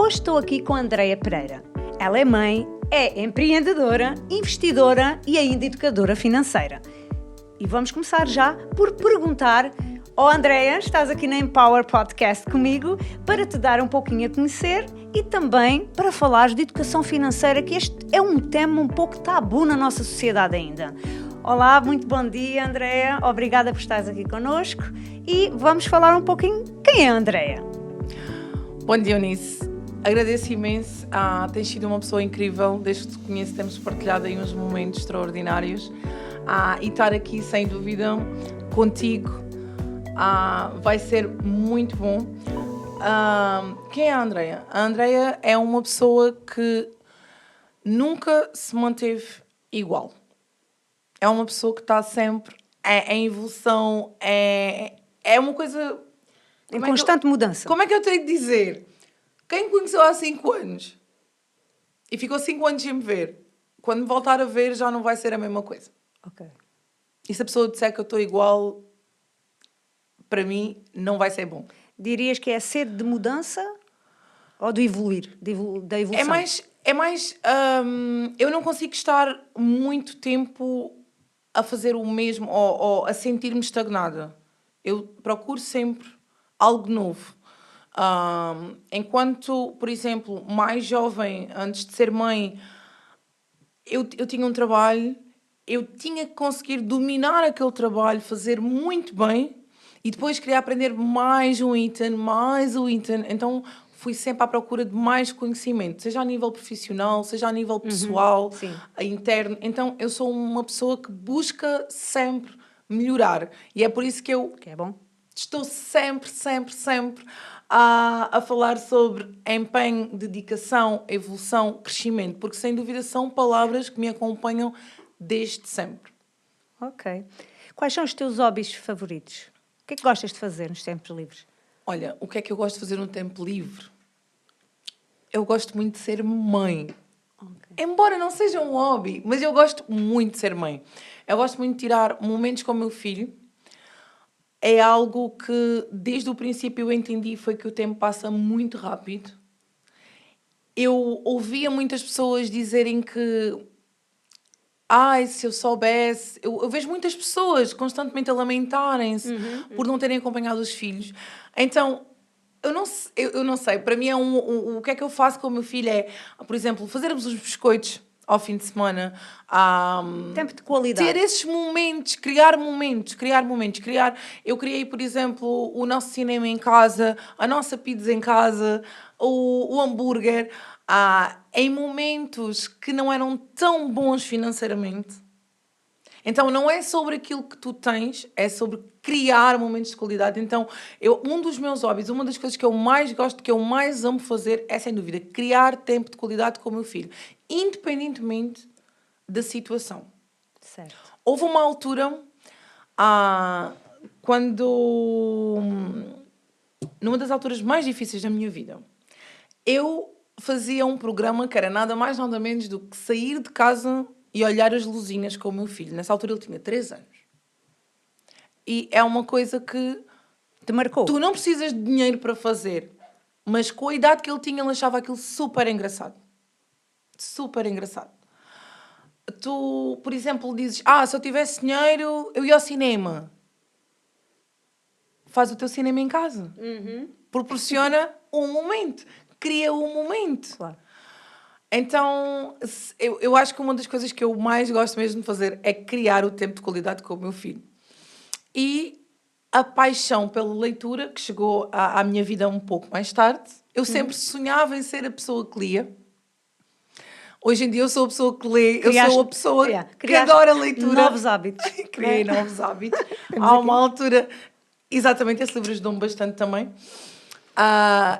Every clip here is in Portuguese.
Hoje estou aqui com a Andreia Pereira. Ela é mãe, é empreendedora, investidora e ainda educadora financeira. E vamos começar já por perguntar: Andreia, estás aqui na Empower Podcast comigo para te dar um pouquinho a conhecer e também para falares de educação financeira, que este é um tema um pouco tabu na nossa sociedade ainda. Olá, muito bom dia, Andreia. Obrigada por estares aqui connosco e vamos falar um pouquinho quem é a Andreia. Bom dia, Eunice. Agradeço imenso. Tens sido uma pessoa incrível. Desde que te conheço, temos partilhado aí uns momentos extraordinários. E estar aqui, sem dúvida, contigo vai ser muito bom. Quem é a Andreia? A Andreia é uma pessoa que nunca se manteve igual. É uma pessoa que está sempre em evolução. É uma coisa... Em constante mudança. Como é que eu tenho de dizer? Quem me conheceu há 5 anos e ficou 5 anos sem me ver, quando me voltar a ver já não vai ser a mesma coisa. Ok. E se a pessoa disser que eu estou igual, para mim não vai ser bom. Dirias que é sede de mudança ou de evoluir? Da evolução? É mais eu não consigo estar muito tempo a fazer o mesmo ou a sentir-me estagnada. Eu procuro sempre algo novo. Enquanto, por exemplo, mais jovem, antes de ser mãe, eu tinha um trabalho, eu tinha que conseguir dominar aquele trabalho, fazer muito bem e depois queria aprender mais um item. Então fui sempre à procura de mais conhecimento, seja a nível profissional, seja a nível pessoal, interno. Então eu sou uma pessoa que busca sempre melhorar e é por isso que é bom. Estou sempre a falar sobre empenho, dedicação, evolução, crescimento, porque sem dúvida são palavras que me acompanham desde sempre. Ok. Quais são os teus hobbies favoritos? O que é que gostas de fazer nos tempos livres? Olha, o que é que eu gosto de fazer no tempo livre? Eu gosto muito de ser mãe. Okay. Embora não seja um hobby, mas eu gosto muito de ser mãe. Eu gosto muito de tirar momentos com o meu filho. É algo que, desde o princípio, eu entendi foi que o tempo passa muito rápido. Eu ouvia muitas pessoas dizerem que... se eu soubesse... Eu vejo muitas pessoas constantemente a lamentarem-se por não terem acompanhado os filhos. Então, eu não sei. Para mim, o que é que eu faço com o meu filho é, por exemplo, fazermos os biscoitos ao fim de semana, tempo de qualidade. Ter esses momentos, criar momentos. Eu criei, por exemplo, o nosso cinema em casa, a nossa pizza em casa, o hambúrguer, em momentos que não eram tão bons financeiramente. Então, não é sobre aquilo que tu tens, é sobre criar momentos de qualidade. Então, um dos meus hobbies, uma das coisas que eu mais gosto, que eu mais amo fazer, é, sem dúvida, criar tempo de qualidade com o meu filho, independentemente da situação. Certo. Houve uma altura, quando... Numa das alturas mais difíceis da minha vida, eu fazia um programa que era nada mais, nada menos do que sair de casa e olhar as luzinhas com o meu filho. Nessa altura ele tinha 3 anos. E é uma coisa que... te marcou. Tu não precisas de dinheiro para fazer. Mas com a idade que ele tinha, ele achava aquilo super engraçado. Super engraçado. Tu, por exemplo, dizes... se eu tivesse dinheiro, eu ia ao cinema. Faz o teu cinema em casa. Proporciona um momento. Cria um momento. Claro. Então, eu acho que uma das coisas que eu mais gosto mesmo de fazer é criar o tempo de qualidade com o meu filho. E a paixão pela leitura, que chegou à minha vida um pouco mais tarde. Eu sempre sonhava em ser a pessoa que lia. Hoje em dia eu sou a pessoa que lê, eu sou a pessoa que adora a leitura. Novos hábitos. Criei novos hábitos. Há uma altura... Exatamente, esse livro ajudou-me bastante também.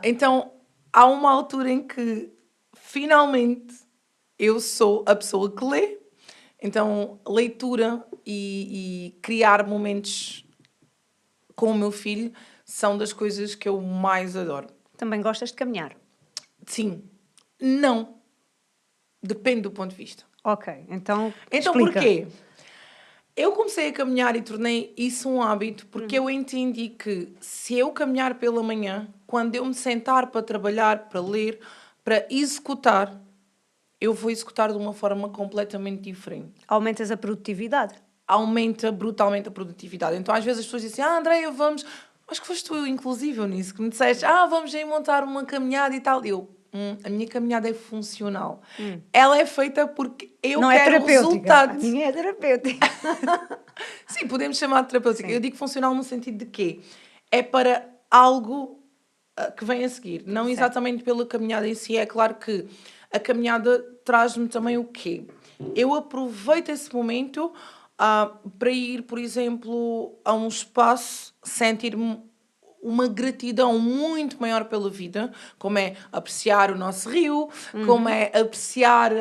Então, há uma altura em que, finalmente, eu sou a pessoa que lê. Então, leitura e criar momentos com o meu filho são das coisas que eu mais adoro. Também gostas de caminhar? Sim. Não. Depende do ponto de vista. Ok, então explica. Porquê? Eu comecei a caminhar e tornei isso um hábito porque eu entendi que se eu caminhar pela manhã, quando eu me sentar para trabalhar, para ler, para executar, eu vou executar de uma forma completamente diferente. Aumentas a produtividade. Aumenta brutalmente a produtividade. Então, às vezes as pessoas dizem, Andréia, vamos... Acho que foste tu, inclusive, nisso, que me disseste, vamos aí montar uma caminhada e tal. A minha caminhada é funcional. Ela é feita porque eu não quero é terapêutica. resultados. A minha é terapêutica. Sim, podemos chamar de terapêutica. Eu digo funcional no sentido de quê? É para algo que vem a seguir. Não exatamente pela caminhada em si. É claro que a caminhada traz-me também o quê? Eu aproveito esse momento para ir, por exemplo, a um espaço, sentir-me uma gratidão muito maior pela vida, como é apreciar o nosso rio, como é apreciar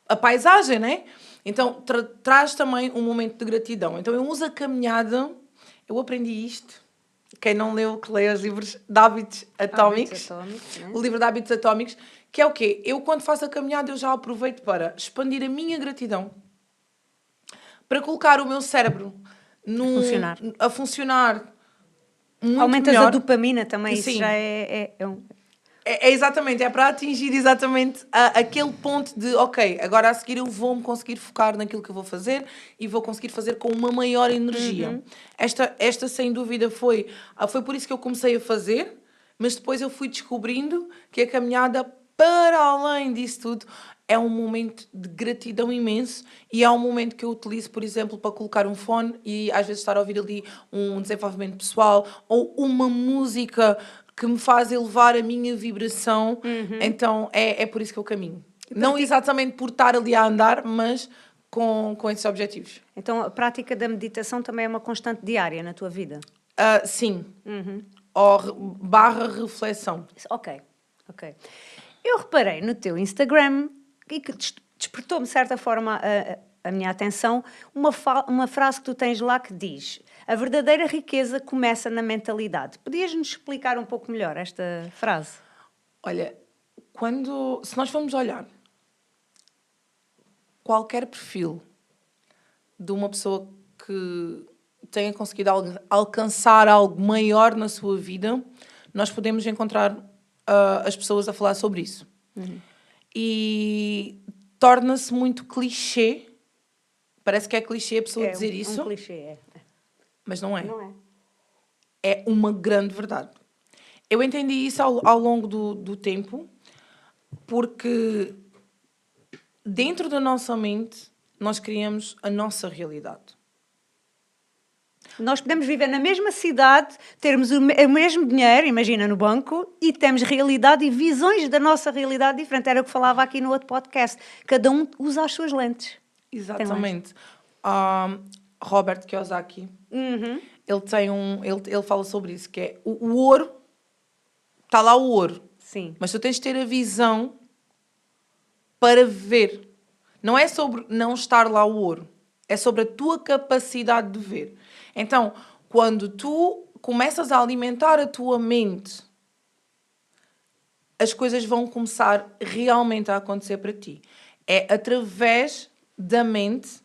a paisagem, né? Então, traz também um momento de gratidão. Então, eu uso a caminhada, eu aprendi isto. Quem não leu, que leia os livros de hábitos atómicos. Né? O livro de hábitos atómicos, que é o quê? Eu, quando faço a caminhada, eu já aproveito para expandir a minha gratidão, para colocar o meu cérebro a funcionar muito aumentas melhor. a dopamina também, Sim. Isso já é um... É exatamente, é para atingir exatamente aquele ponto de, ok, agora a seguir eu vou-me conseguir focar naquilo que eu vou fazer e vou conseguir fazer com uma maior energia. Esta sem dúvida foi por isso que eu comecei a fazer, mas depois eu fui descobrindo que a caminhada, para além disso tudo, é um momento de gratidão imenso e é um momento que eu utilizo, por exemplo, para colocar um fone e às vezes estar a ouvir ali um desenvolvimento pessoal ou uma música que me faz elevar a minha vibração. Então é por isso que eu caminho. Não exatamente por estar ali a andar, mas com esses objetivos. Então a prática da meditação também é uma constante diária na tua vida? Sim. Ou / reflexão. Ok. Eu reparei no teu Instagram e que despertou-me de certa forma a minha atenção uma frase que tu tens lá que diz: a verdadeira riqueza começa na mentalidade. Podias-nos explicar um pouco melhor esta frase? Olha, se nós formos olhar qualquer perfil de uma pessoa que tenha conseguido alcançar algo maior na sua vida, nós podemos encontrar as pessoas a falar sobre isso. E torna-se muito clichê. Parece que é clichê a pessoa dizer isso. É um clichê, Mas não é. Não é. É uma grande verdade. Eu entendi isso ao longo do tempo, porque dentro da nossa mente nós criamos a nossa realidade. Nós podemos viver na mesma cidade, termos o mesmo dinheiro, imagina, no banco, e temos realidade e visões da nossa realidade diferente. Era o que falava aqui no outro podcast. Cada um usa as suas lentes. Exatamente. Robert Kiyosaki, ele tem ele fala sobre isso, que é o ouro, está lá o ouro. Sim. Mas tu tens de ter a visão para ver. Não é sobre não estar lá o ouro. É sobre a tua capacidade de ver. Então, quando tu começas a alimentar a tua mente, as coisas vão começar realmente a acontecer para ti. É através da mente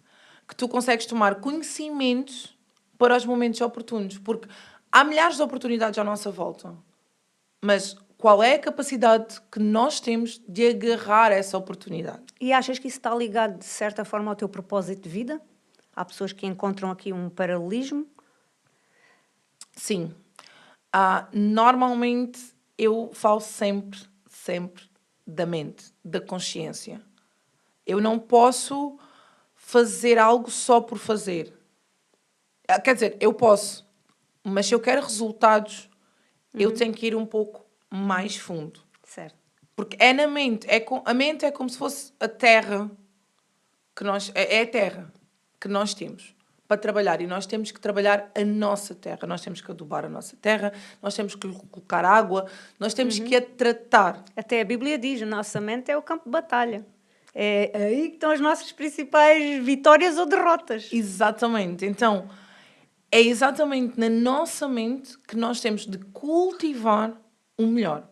que tu consegues tomar conhecimentos para os momentos oportunos. Porque há milhares de oportunidades à nossa volta. Mas qual é a capacidade que nós temos de agarrar essa oportunidade? E achas que isso está ligado, de certa forma, ao teu propósito de vida? Há pessoas que encontram aqui um paralelismo? Sim. Normalmente eu falo sempre da mente, da consciência. Eu não posso fazer algo só por fazer. Quer dizer, eu posso, mas se eu quero resultados, eu tenho que ir um pouco mais fundo. Certo. Porque é na mente. A mente é como se fosse a terra que nós... É a terra que nós temos para trabalhar. E nós temos que trabalhar a nossa terra. Nós temos que adubar a nossa terra. Nós temos que colocar água. Nós temos que a tratar. Até a Bíblia diz, a nossa mente é o campo de batalha. É aí que estão as nossas principais vitórias ou derrotas. Exatamente. Então, é exatamente na nossa mente que nós temos de cultivar o melhor.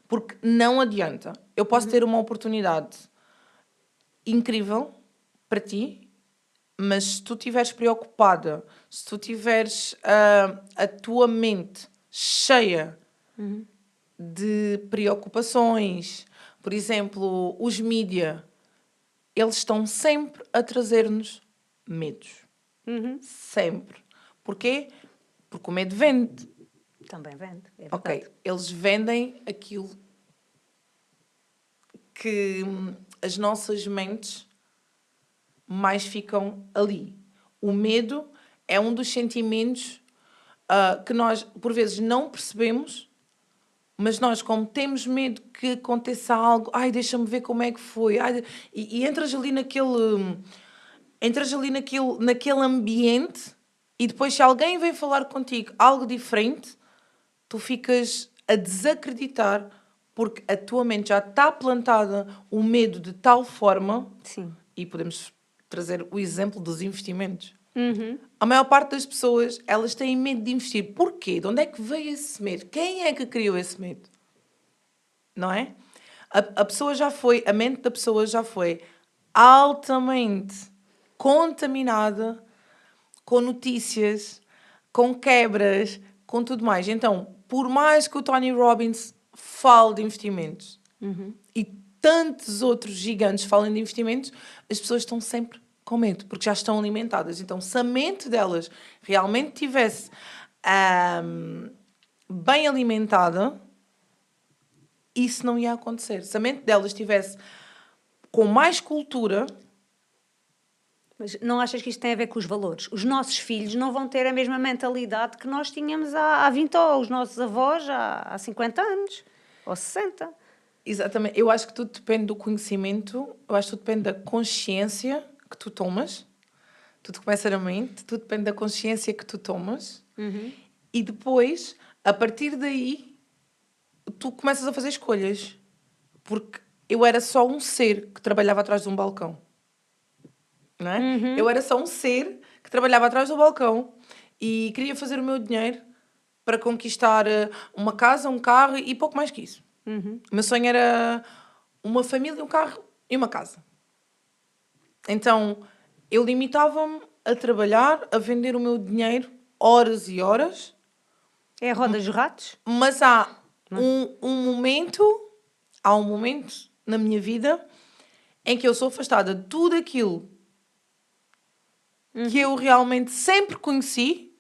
Porque não adianta. Eu posso ter uma oportunidade incrível para ti, mas se tu estiveres preocupada, se tu tiveres a tua mente cheia de preocupações. Por exemplo, os mídia, eles estão sempre a trazer-nos medos. Sempre. Porquê? Porque o medo vende. Também vende, é verdade. Ok, eles vendem aquilo que as nossas mentes mais ficam ali. O medo é um dos sentimentos que nós, por vezes, não percebemos, mas nós, como temos medo que aconteça algo, ai, deixa-me ver como é que foi, ai, e entras ali naquele ambiente, e depois, se alguém vem falar contigo algo diferente, tu ficas a desacreditar, porque a tua mente já está plantada o medo de tal forma. Sim. E podemos trazer o exemplo dos investimentos. A maior parte das pessoas, elas têm medo de investir. Porquê? De onde é que veio esse medo? Quem é que criou esse medo? Não é? A pessoa já foi, a mente da pessoa já foi altamente contaminada com notícias, com quebras, com tudo mais. Então, por mais que o Tony Robbins fale de investimentos e tantos outros gigantes falem de investimentos, as pessoas estão sempre com medo, porque já estão alimentadas. Então, se a mente delas realmente tivesse bem alimentada, isso não ia acontecer. Se a mente delas estivesse com mais cultura... Mas não achas que isto tem a ver com os valores? Os nossos filhos não vão ter a mesma mentalidade que nós tínhamos há 20 ou os nossos avós há 50 anos ou 60. Exatamente. Eu acho que tudo depende do conhecimento, eu acho que tudo depende da consciência que tu tomas. Tudo começa na mente, tudo depende da consciência que tu tomas. E depois, a partir daí, tu começas a fazer escolhas. Porque eu era só um ser que trabalhava atrás de um balcão. Não é? Eu era só um ser que trabalhava atrás do balcão e queria fazer o meu dinheiro para conquistar uma casa, um carro e pouco mais que isso. O meu sonho era uma família, um carro e uma casa. Então, eu limitava-me a trabalhar, a vender o meu dinheiro horas e horas. É a roda dos ratos? Mas há um momento na minha vida em que eu sou afastada de tudo aquilo que eu realmente sempre conheci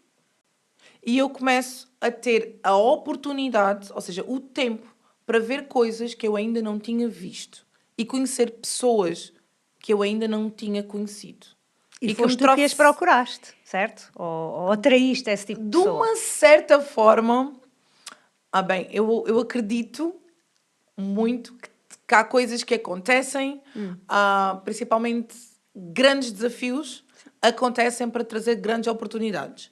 e eu começo a ter a oportunidade, ou seja, o tempo para ver coisas que eu ainda não tinha visto e conhecer pessoas que eu ainda não tinha conhecido. E foste tu que as procuraste, certo? Ou atraíste esse tipo de pessoa? De uma certa forma... bem, eu acredito muito que há coisas que acontecem, principalmente grandes desafios, acontecem para trazer grandes oportunidades.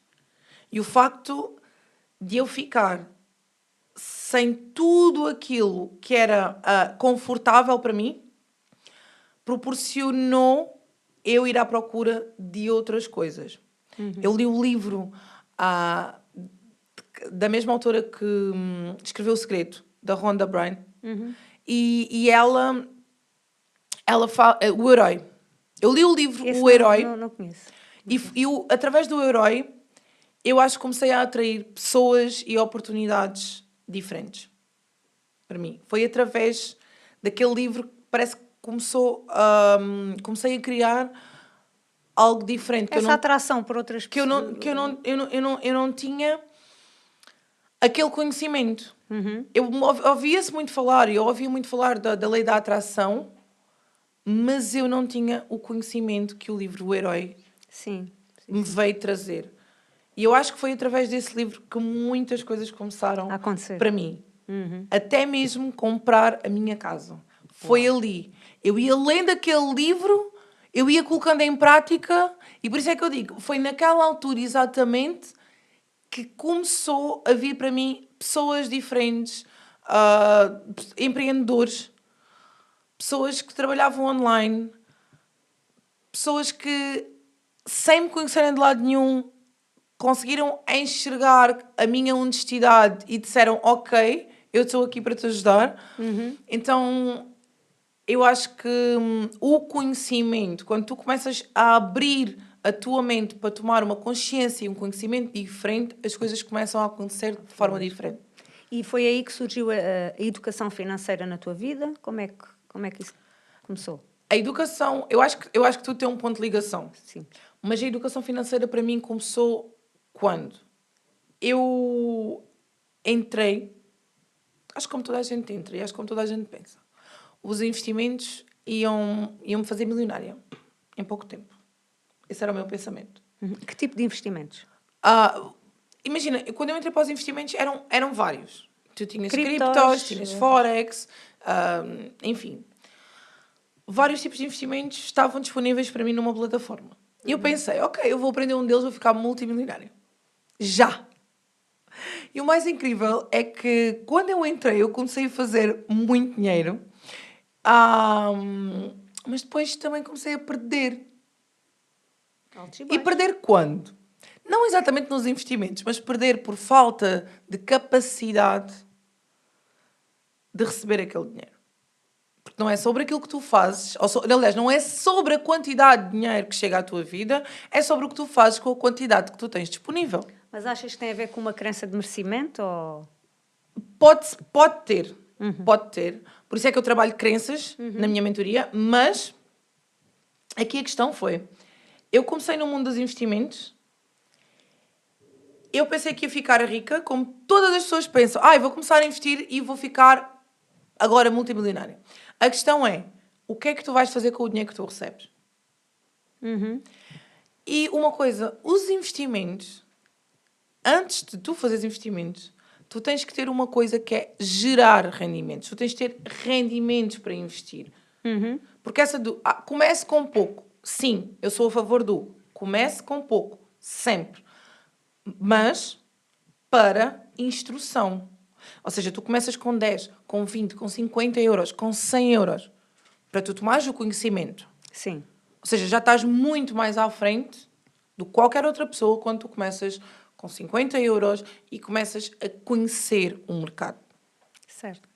E o facto de eu ficar sem tudo aquilo que era confortável para mim, proporcionou eu ir à procura de outras coisas. Eu li o livro da mesma autora que escreveu O Segredo, da Rhonda Byrne, e ela fala... O Herói. Eu li o livro Esse O Herói. Não conheço. E através do Herói, eu acho que comecei a atrair pessoas e oportunidades diferentes para mim. Foi através daquele livro que parece que comecei a criar algo diferente. Essa atração por outras pessoas. Eu não tinha aquele conhecimento. Eu ouvia-se muito falar, eu ouvia muito falar da lei da atração, mas eu não tinha o conhecimento que o livro O Herói me veio trazer. E eu acho que foi através desse livro que muitas coisas começaram a acontecer para mim. Até mesmo comprar a minha casa. Foi ali. Eu ia lendo aquele livro, eu ia colocando em prática, e por isso é que eu digo, foi naquela altura exatamente que começou a vir para mim pessoas diferentes, empreendedores, pessoas que trabalhavam online, pessoas que, sem me conhecerem de lado nenhum, conseguiram enxergar a minha honestidade e disseram, ok, eu estou aqui para te ajudar. Então, eu acho que o conhecimento, quando tu começas a abrir a tua mente para tomar uma consciência e um conhecimento diferente, as coisas começam a acontecer de forma diferente. E foi aí que surgiu a educação financeira na tua vida? Como é que isso começou? A educação, eu acho que tudo tem um ponto de ligação. Sim. Mas a educação financeira para mim começou quando? Eu entrei, acho que como toda a gente entra e acho que como toda a gente pensa, os investimentos iam-me fazer milionária em pouco tempo. Esse era o meu pensamento. Que tipo de investimentos? Imagina, quando eu entrei para os investimentos eram vários. Tu tinhas Criptos, criptos, tinhas forex, enfim. Vários tipos de investimentos estavam disponíveis para mim numa plataforma. E eu pensei, ok, eu vou aprender um deles, vou ficar multimilionária. Já! E o mais incrível é que quando eu entrei, eu comecei a fazer muito dinheiro, mas depois também comecei a perder. E perder quando? Não exatamente nos investimentos, mas perder por falta de capacidade de receber aquele dinheiro. Porque não é sobre aquilo que tu fazes, aliás, não é sobre a quantidade de dinheiro que chega à tua vida, é sobre o que tu fazes com a quantidade que tu tens disponível. Mas achas que tem a ver com uma crença de merecimento? Ou... Pode ter. Pode ter. Por isso é que eu trabalho crenças na minha mentoria, mas aqui a questão foi, eu comecei no mundo dos investimentos, eu pensei que ia ficar rica, como todas as pessoas pensam, eu vou começar a investir e vou ficar agora multimilionária. A questão é, o que é que tu vais fazer com o dinheiro que tu recebes? E uma coisa, os investimentos, antes de tu fazeres investimentos, tu tens que ter uma coisa que é gerar rendimentos. Tu tens que ter rendimentos para investir. Porque essa do comece com pouco. Sim, eu sou a favor do comece com pouco. Sempre. Mas para instrução. Ou seja, tu começas com 10, com 20, com 50 euros, com 100 euros. Para tu tomares o conhecimento. Sim. Ou seja, já estás muito mais à frente do que qualquer outra pessoa quando tu começas com 50 euros e começas a conhecer o mercado. Certo.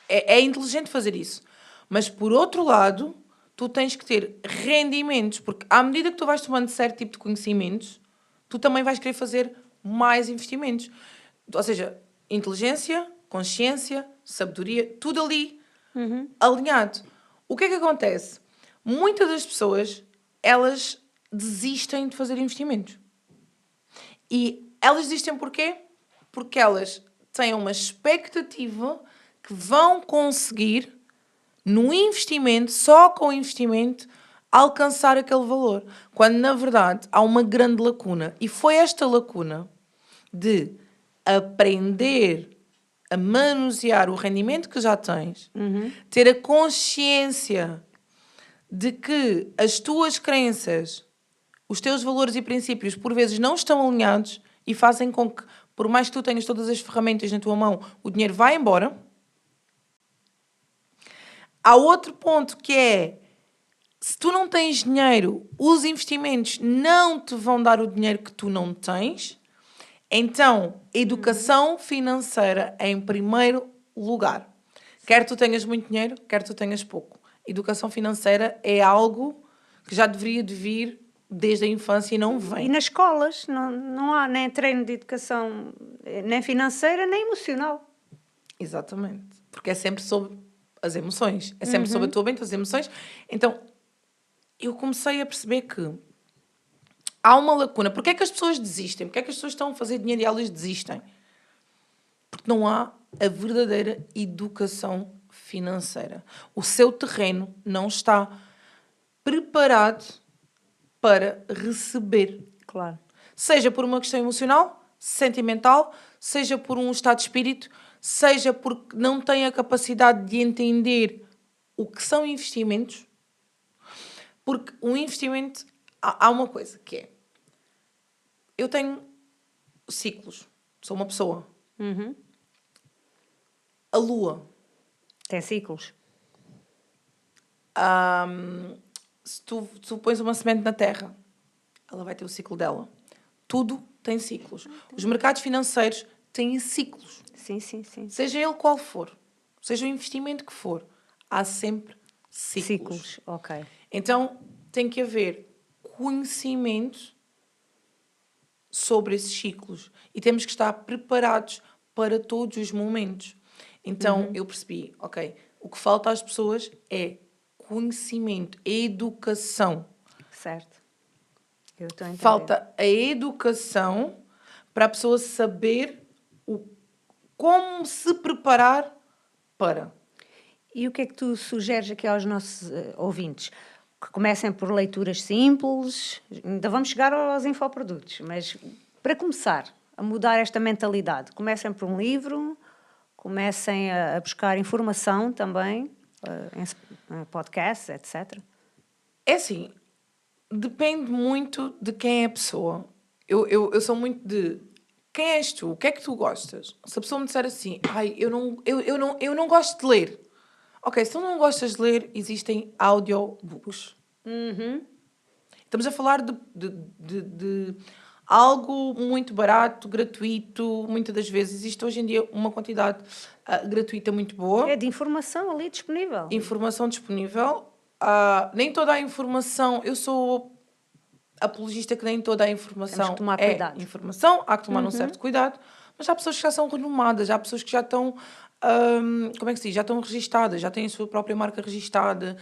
É inteligente fazer isso. Mas, por outro lado, tu tens que ter rendimentos, porque à medida que tu vais tomando certo tipo de conhecimentos, tu também vais querer fazer mais investimentos. Ou seja, inteligência, consciência, sabedoria, tudo ali alinhado. O que é que acontece? Muitas das pessoas, elas desistem de fazer investimentos. E elas desistem porquê? Porque elas têm uma expectativa que vão conseguir, no investimento, só com o investimento, alcançar aquele valor. Quando, na verdade, há uma grande lacuna. E foi esta lacuna de aprender a manusear o rendimento que já tens, ter a consciência de que as tuas crenças, os teus valores e princípios, por vezes, não estão alinhados e fazem com que, por mais que tu tenhas todas as ferramentas na tua mão, o dinheiro vai embora. Há outro ponto que é, se tu não tens dinheiro, os investimentos não te vão dar o dinheiro que tu não tens. Então, educação financeira é em primeiro lugar. Quer tu tenhas muito dinheiro, quer tu tenhas pouco. Educação financeira é algo que já deveria de vir desde a infância e não vem. E nas escolas não há nem treino de educação nem financeira nem emocional. Exatamente. Porque é sempre sobre as emoções. É sempre sobre a tua mente, as emoções. Então, eu comecei a perceber que há uma lacuna. Porquê é que as pessoas desistem? Porquê é que as pessoas estão a fazer dinheiro e elas desistem? Porque não há a verdadeira educação financeira. O seu terreno não está preparado para receber. Claro. Seja por uma questão emocional, sentimental, seja por um estado de espírito, seja porque não tem a capacidade de entender o que são investimentos. Porque um investimento... Há uma coisa que é... Eu tenho ciclos. Sou uma pessoa. A lua. Tem ciclos. Se tu pões uma semente na terra, ela vai ter o ciclo dela. Tudo tem ciclos. Os mercados financeiros têm ciclos. Sim. Seja ele qual for. Seja o investimento que for. Há sempre ciclos. Ok. Então, tem que haver conhecimento sobre esses ciclos. E temos que estar preparados para todos os momentos. Então, eu percebi, ok, o que falta às pessoas é conhecimento, educação. Certo. Eu estou a entender. Falta a educação para a pessoa saber como se preparar para. E o que é que tu sugeres aqui aos nossos ouvintes? Que comecem por leituras simples, ainda vamos chegar aos infoprodutos, mas para começar a mudar esta mentalidade, comecem por um livro, comecem a buscar informação também, em podcasts, etc. É assim, depende muito de quem é a pessoa. Eu sou muito de quem és tu? O que é que tu gostas? Se a pessoa me disser assim, eu não gosto de ler. Ok, se tu não gostas de ler, existem audiobooks. Estamos a falar de algo muito barato, gratuito. Muitas das vezes existe hoje em dia uma quantidade gratuita muito boa. É de informação ali disponível. Informação disponível. Nem toda a informação... Eu sou apologista que nem toda a informação é informação. Há que tomar um certo cuidado. Mas há pessoas que já são renomadas. Há pessoas que já estão... como é que se diz? Já estão registadas. Já têm a sua própria marca registada.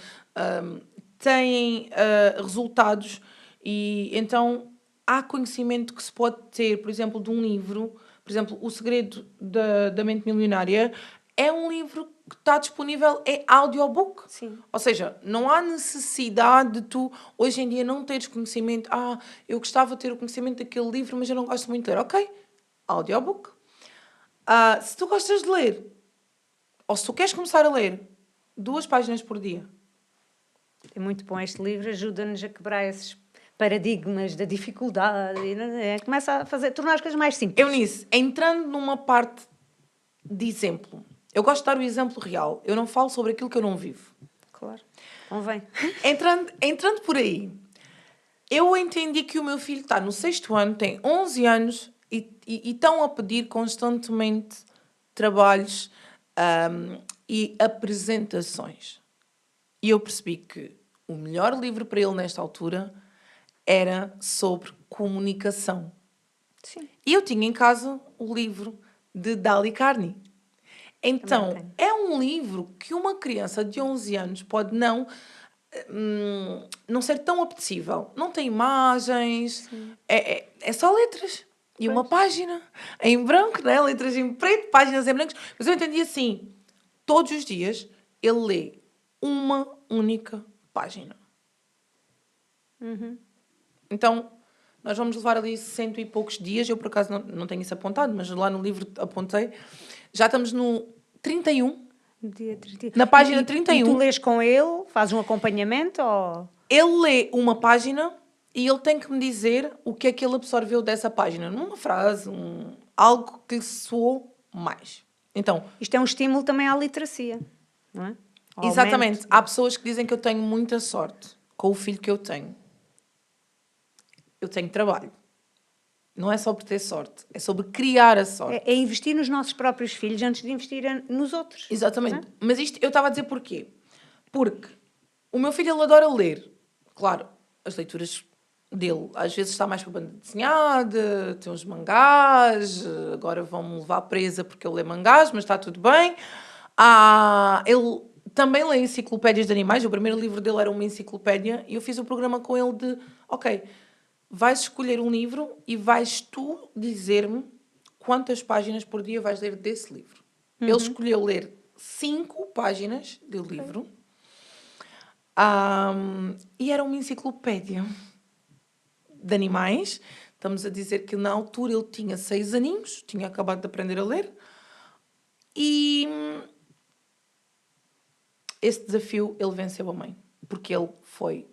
Têm resultados. E então há conhecimento que se pode ter, por exemplo, de um livro. Por exemplo, O Segredo da Mente Milionária é um livro que está disponível em audiobook. Sim. Ou seja, não há necessidade de tu, hoje em dia, não teres conhecimento. Eu gostava de ter o conhecimento daquele livro, mas eu não gosto muito de ler. Ok, audiobook. Se tu gostas de ler, ou se tu queres começar a ler 2 páginas por dia. É muito bom este livro, ajuda-nos a quebrar esses paradigmas da dificuldade. Começa a tornar as coisas mais simples. Eunice, entrando numa parte de exemplo... Eu gosto de dar o exemplo real. Eu não falo sobre aquilo que eu não vivo. Claro. Convém. Entrando por aí, eu entendi que o meu filho está no 6º ano, tem 11 anos e estão a pedir constantemente trabalhos e apresentações. E eu percebi que o melhor livro para ele nesta altura era sobre comunicação. Sim. E eu tinha em casa o livro de Dale Carnegie. Então, é um livro que uma criança de 11 anos pode não ser tão apetecível. Não tem imagens, é só letras. E uma página em branco, né? Letras em preto, páginas em branco. Mas eu entendi assim, todos os dias ele lê uma única página. Então, nós vamos levar ali 100 e poucos dias. Eu, por acaso, não tenho isso apontado, mas lá no livro apontei. Já estamos no 31. Dia 31. Na página 31. E tu lês com ele? Fazes um acompanhamento? Ou... Ele lê uma página e ele tem que me dizer o que é que ele absorveu dessa página. Numa frase, algo que lhe soou mais. Então, isto é um estímulo também à literacia, não é? Exatamente. Há pessoas que dizem que eu tenho muita sorte com o filho que eu tenho. Eu tenho trabalho. Não é só por ter sorte, é sobre criar a sorte. É investir nos nossos próprios filhos antes de investir nos outros. Exatamente. Mas isto eu estava a dizer porquê? Porque o meu filho, ele adora ler. Claro, as leituras dele às vezes está mais para banda desenhada, tem uns mangás, agora vão-me levar presa porque ele lê mangás, mas está tudo bem. Ele também lê enciclopédias de animais. O primeiro livro dele era uma enciclopédia e eu fiz um programa com ele de, ok, vais escolher um livro e vais tu dizer-me quantas páginas por dia vais ler desse livro. Ele escolheu ler 5 páginas do livro. E era uma enciclopédia de animais. Estamos a dizer que na altura ele tinha 6 aninhos, tinha acabado de aprender a ler. E esse desafio ele venceu a mãe. Porque ele foi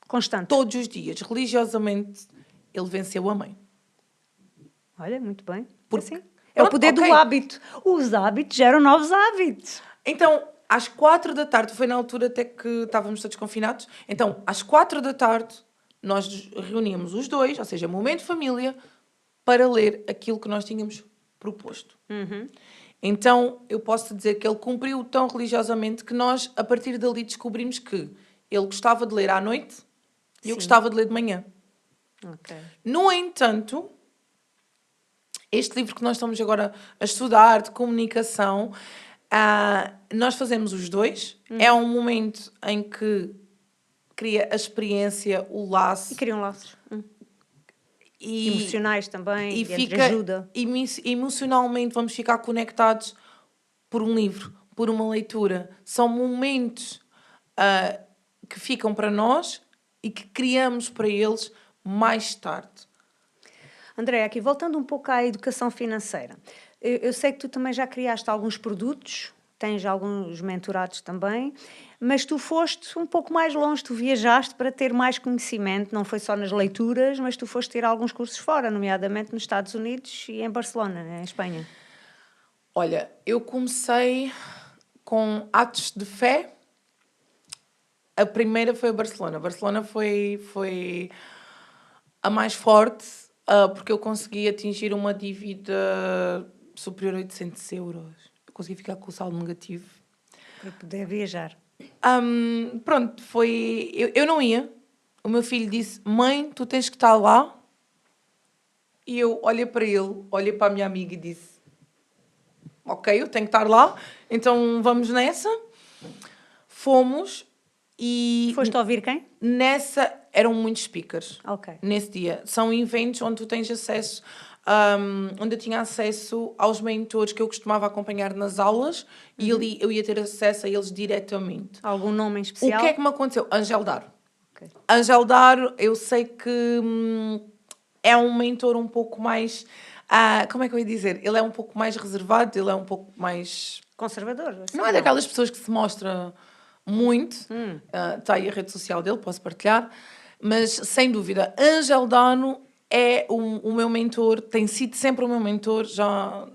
constante. Todos os dias, religiosamente, ele venceu a mãe. Olha, muito bem. Porque, assim, é o poder do hábito. Os hábitos geram novos hábitos. Então, às 4 da tarde, foi na altura até que estávamos todos confinados, então, às 4 da tarde, nós reuníamos os dois, ou seja, momento de família, para ler aquilo que nós tínhamos proposto. Então, eu posso dizer que ele cumpriu tão religiosamente que nós, a partir dali, descobrimos que ele gostava de ler à noite e eu gostava de ler de manhã. Ok. No entanto, este livro que nós estamos agora a estudar, de comunicação, nós fazemos os dois. É um momento em que cria a experiência, o laço. E criam laços. E, Emocionais também, e de fica ajuda. emocionalmente vamos ficar conectados por um livro, por uma leitura. São momentos que ficam para nós e que criamos para eles mais tarde. André, aqui voltando um pouco à educação financeira. Eu sei que tu também já criaste alguns produtos, tens alguns mentorados também, mas tu foste um pouco mais longe, tu viajaste para ter mais conhecimento, não foi só nas leituras, mas tu foste ter alguns cursos fora, nomeadamente nos Estados Unidos e em Barcelona, em Espanha. Olha, eu comecei com atos de fé. A primeira foi a Barcelona. Barcelona foi a mais forte, porque eu consegui atingir uma dívida superior a 800 euros. Eu consegui ficar com o saldo negativo. Para poder viajar. Pronto, foi... Eu não ia. O meu filho disse, mãe, tu tens que estar lá. E eu olhei para ele, olhei para a minha amiga e disse, ok, eu tenho que estar lá, então vamos nessa. Fomos e... Foste a ouvir quem? Nessa, eram muitos speakers. Ok. Nesse dia. São eventos onde tu tens acesso, onde eu tinha acesso aos mentores que eu costumava acompanhar nas aulas e ali eu ia ter acesso a eles diretamente. Algum nome em especial? O que é que me aconteceu? Angel Dar. Okay. Angel Dar, eu sei que é um mentor um pouco mais... como é que eu ia dizer? Ele é um pouco mais reservado, ele é um pouco mais... Conservador? Assim, Não é daquelas pessoas que se mostra muito. Está aí a rede social dele, posso partilhar. Mas, sem dúvida, Angel Dano é o meu mentor, tem sido sempre o meu mentor, já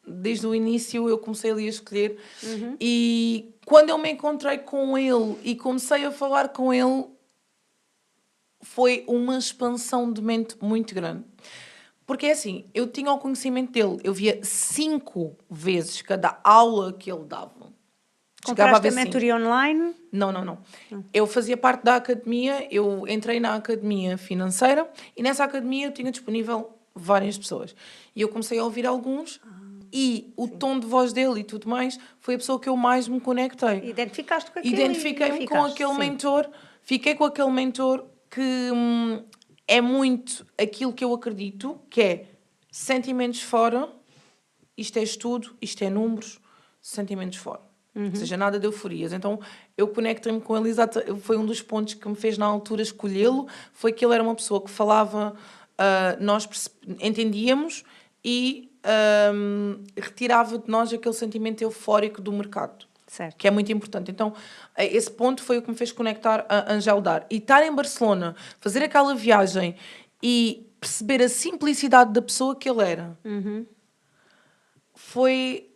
desde o início eu comecei ali a escolher. E quando eu me encontrei com ele e comecei a falar com ele, foi uma expansão de mente muito grande. Porque é assim, eu tinha o conhecimento dele, eu via 5 vezes cada aula que ele dava. Compraste a mentoria online? Não. Eu fazia parte da academia, eu entrei na academia financeira e nessa academia eu tinha disponível várias pessoas. E eu comecei a ouvir alguns e o tom de voz dele e tudo mais foi a pessoa que eu mais me conectei. Identificaste com aquele Identifiquei-me com aquele mentor, fiquei com aquele mentor que é muito aquilo que eu acredito, que é sentimentos fora, isto é estudo, isto é números, sentimentos fora. Ou seja, nada de euforias. Então, eu conectei-me com ele, foi um dos pontos que me fez na altura escolhê-lo, foi que ele era uma pessoa que falava, nós entendíamos e retirava de nós aquele sentimento eufórico do mercado. Certo. Que é muito importante. Então, esse ponto foi o que me fez conectar a Angel Dar. E estar em Barcelona, fazer aquela viagem e perceber a simplicidade da pessoa que ele era, foi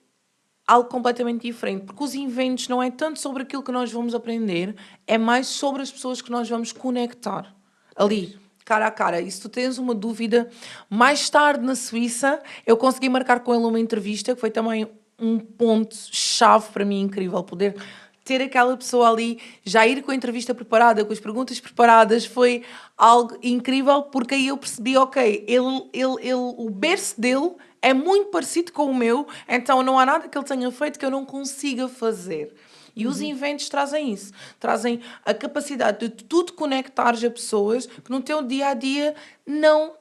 algo completamente diferente. Porque os eventos não é tanto sobre aquilo que nós vamos aprender, é mais sobre as pessoas que nós vamos conectar. Ali, cara a cara. E se tu tens uma dúvida, mais tarde na Suíça, eu consegui marcar com ele uma entrevista, que foi também um ponto-chave para mim incrível, poder ter aquela pessoa ali, já ir com a entrevista preparada, com as perguntas preparadas, foi algo incrível, porque aí eu percebi, ok, o berço dele é muito parecido com o meu, então não há nada que ele tenha feito que eu não consiga fazer. E os eventos trazem isso, trazem a capacidade de tu te conectares a pessoas que no teu dia-a-dia não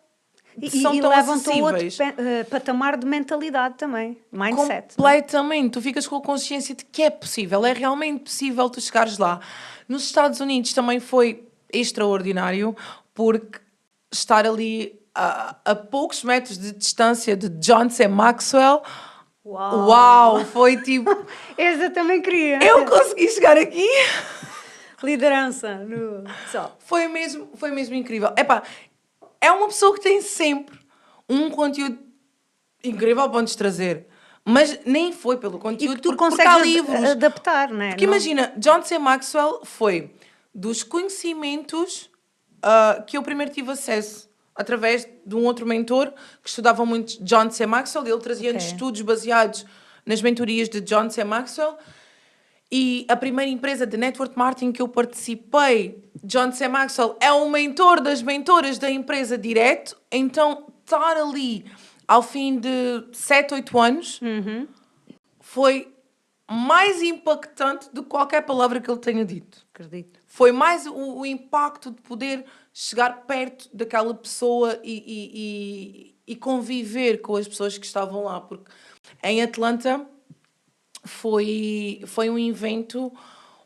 são tão levam-te a outro acessíveis. patamar de mentalidade também, mindset. Completamente. Tu ficas com a consciência de que é possível, é realmente possível tu chegares lá. Nos Estados Unidos também foi extraordinário, porque estar ali a poucos metros de distância de John C. Maxwell, uau, foi tipo... Esse eu também queria. Eu consegui chegar aqui. Liderança no sol. Foi mesmo incrível. Epá, é uma pessoa que tem sempre um conteúdo incrível para nos trazer. Mas nem foi pelo conteúdo, e que tu porque há consegues livros. adaptar, não é? Porque imagina, John C. Maxwell foi dos conhecimentos que eu primeiro tive acesso através de um outro mentor que estudava muito John C. Maxwell. Ele trazia-nos estudos baseados nas mentorias de John C. Maxwell. E a primeira empresa de network marketing que eu participei, John C. Maxwell, é o mentor das mentoras da empresa direto. Então, estar ali ao fim de 7, 8 anos foi mais impactante do que qualquer palavra que ele tenha dito. Acredito. Foi mais o impacto de poder chegar perto daquela pessoa e conviver com as pessoas que estavam lá. Porque em Atlanta foi um evento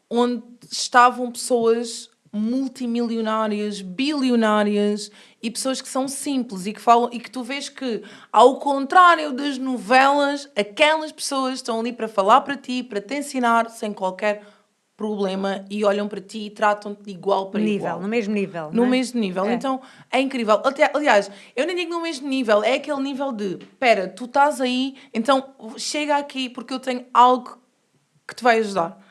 onde estavam pessoas multimilionárias, bilionárias e pessoas que são simples e que falam e que tu vês que, ao contrário das novelas, aquelas pessoas estão ali para falar para ti, para te ensinar sem qualquer problema e olham para ti e tratam-te de igual para igual. No mesmo nível. No mesmo nível. É. Então, é incrível. Aliás, eu nem digo no mesmo nível. É aquele nível de, espera, tu estás aí, então chega aqui porque eu tenho algo que te vai ajudar.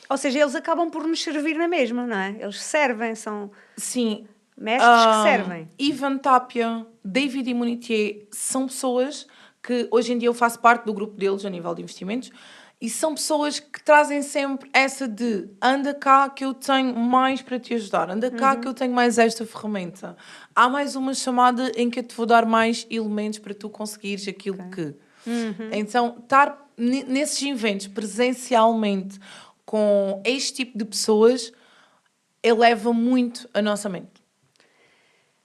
Ou seja, eles acabam por nos servir na mesma, não é? Eles servem, são Sim. mestres que servem. Ivan Tapia, David Immunitier, são pessoas que hoje em dia eu faço parte do grupo deles a nível de investimentos e são pessoas que trazem sempre essa de anda cá que eu tenho mais para te ajudar, anda cá que eu tenho mais esta ferramenta. Há mais uma chamada em que eu te vou dar mais elementos para tu conseguires aquilo que... Então, estar nesses eventos presencialmente com este tipo de pessoas eleva muito a nossa mente.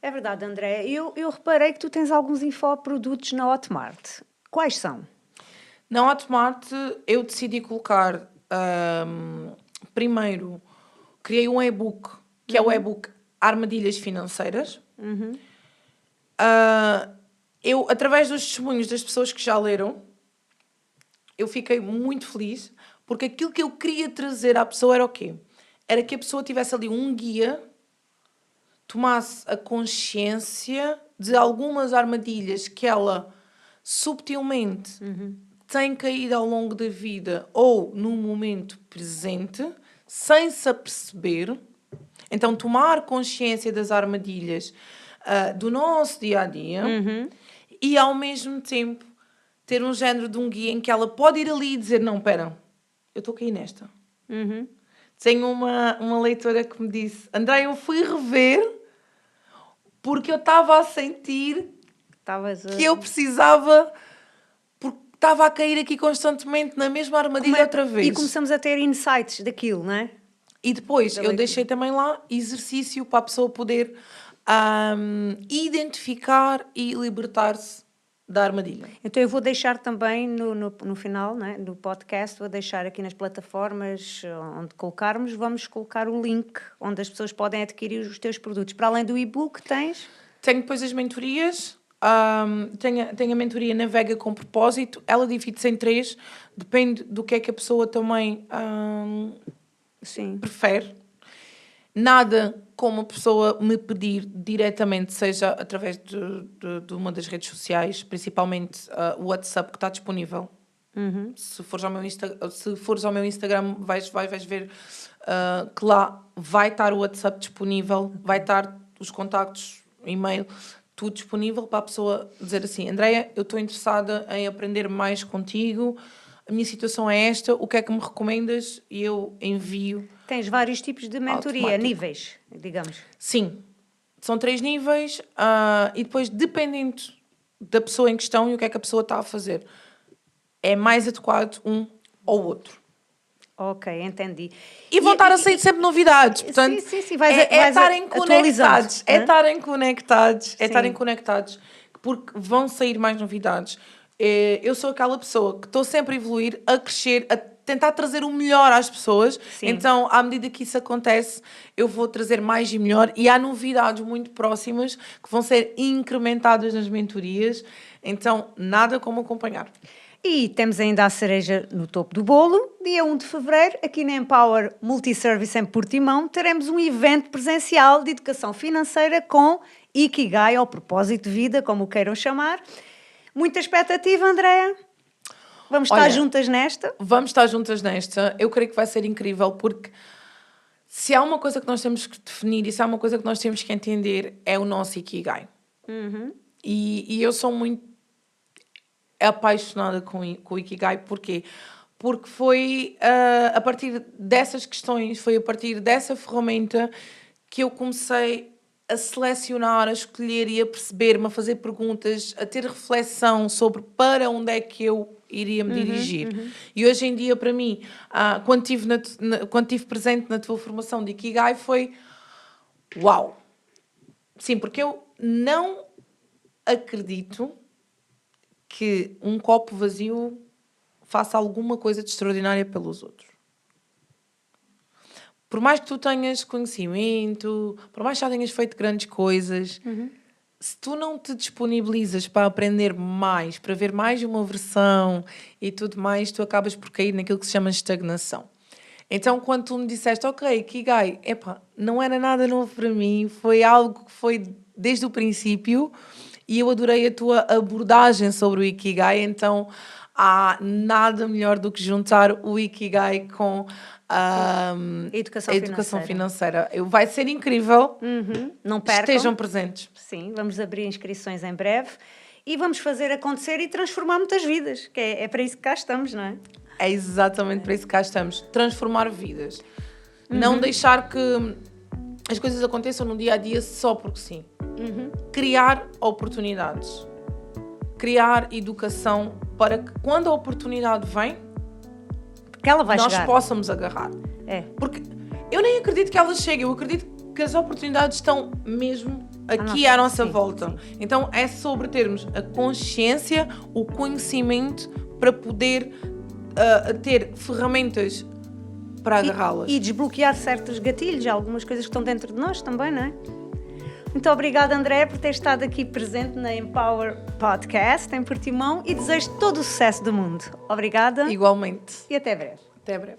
É verdade, André. Eu reparei que tu tens alguns infoprodutos na Hotmart. Quais são? Na Hotmart, eu decidi colocar... primeiro, criei um e-book, que é o e-book Armadilhas Financeiras. Eu, através dos testemunhos das pessoas que já leram, eu fiquei muito feliz, porque aquilo que eu queria trazer à pessoa era o quê? Era que a pessoa tivesse ali um guia, tomasse a consciência de algumas armadilhas que ela subtilmente tem caído ao longo da vida ou no momento presente, sem se aperceber. Então, tomar consciência das armadilhas do nosso dia-a-dia e, ao mesmo tempo, ter um género de um guia em que ela pode ir ali e dizer, não, espera, eu estou a cair nesta. Tenho uma leitora que me disse, André, eu fui rever porque eu estava a sentir que eu precisava, porque estava a cair aqui constantemente na mesma armadilha outra vez. E começamos a ter insights daquilo, não é? E depois eu deixei também lá exercício para a pessoa poder identificar e libertar-se da armadilha. Então eu vou deixar também no final, né, do podcast, vou deixar aqui nas plataformas onde colocarmos, vamos colocar o link onde as pessoas podem adquirir os teus produtos. Para além do e-book, tens? Tenho depois as mentorias. Tenho a mentoria Navega com Propósito. Ela divide-se em 3. Depende do que é que a pessoa também prefere. Nada como a pessoa me pedir diretamente, seja através de uma das redes sociais, principalmente o WhatsApp, que está disponível. Se fores ao meu Instagram, vais ver que lá vai estar o WhatsApp disponível, vai estar os contactos, e-mail, tudo disponível para a pessoa dizer assim, Andréia, eu estou interessada em aprender mais contigo, a minha situação é esta, o que é que me recomendas? E eu envio. Tens vários tipos de mentoria, automático. níveis, digamos. Sim, são 3 níveis e depois, dependendo da pessoa em questão e o que é que a pessoa está a fazer, é mais adequado um ou outro. Ok, entendi. E vão estar a sair sempre novidades, portanto, sim, é estarem conectados, é? estarem conectados, porque vão sair mais novidades. Eu sou aquela pessoa que estou sempre a evoluir, a crescer, a tentar trazer o melhor às pessoas. Sim. Então, à medida que isso acontece, eu vou trazer mais e melhor. E há novidades muito próximas que vão ser incrementadas nas mentorias. Então, nada como acompanhar. E temos ainda a cereja no topo do bolo. Dia 1 de fevereiro, aqui na Empower Multiservice em Portimão, teremos um evento presencial de educação financeira com Ikigai, ou propósito de vida, como o queiram chamar. Muita expectativa, Andréia? Vamos estar juntas nesta? Vamos estar juntas nesta. Eu creio que vai ser incrível, porque se há uma coisa que nós temos que definir e se há uma coisa que nós temos que entender, é o nosso Ikigai. E eu sou muito apaixonada com o Ikigai. Porquê? porque foi a partir dessas questões, foi a partir dessa ferramenta que eu comecei a selecionar, a escolher e a perceber-me, a fazer perguntas, a ter reflexão sobre para onde é que eu iria me dirigir. E hoje em dia, para mim, quando estive presente na tua formação de Ikigai, foi uau! Sim, porque eu não acredito que um copo vazio faça alguma coisa de extraordinária pelos outros. Por mais que tu tenhas conhecimento, por mais que já tenhas feito grandes coisas, se tu não te disponibilizas para aprender mais, para ver mais de uma versão e tudo mais, tu acabas por cair naquilo que se chama estagnação. Então, quando tu me disseste, ok, Ikigai, não era nada novo para mim, foi algo que foi desde o princípio e eu adorei a tua abordagem sobre o Ikigai, então há nada melhor do que juntar o Ikigai com a educação financeira. Vai ser incrível. Não percam. Estejam presentes. Sim, vamos abrir inscrições em breve e vamos fazer acontecer e transformar muitas vidas, que é para isso que cá estamos, não é? É exatamente para isso que cá estamos. Transformar vidas. Não deixar que as coisas aconteçam no dia a dia só porque sim. Criar oportunidades. Criar educação para que quando a oportunidade vem, que ela vai nós chegar. Possamos agarrar. Porque eu nem acredito que ela chegue, eu acredito que as oportunidades estão mesmo aqui à nossa volta. Sim. Então é sobre termos a consciência, o conhecimento para poder ter ferramentas para agarrá-las. E desbloquear certos gatilhos, algumas coisas que estão dentro de nós também, não é? Muito obrigada, Andréa, por ter estado aqui presente na Empower Podcast em Portimão e desejo todo o sucesso do mundo. Obrigada. Igualmente. E até breve. Até breve.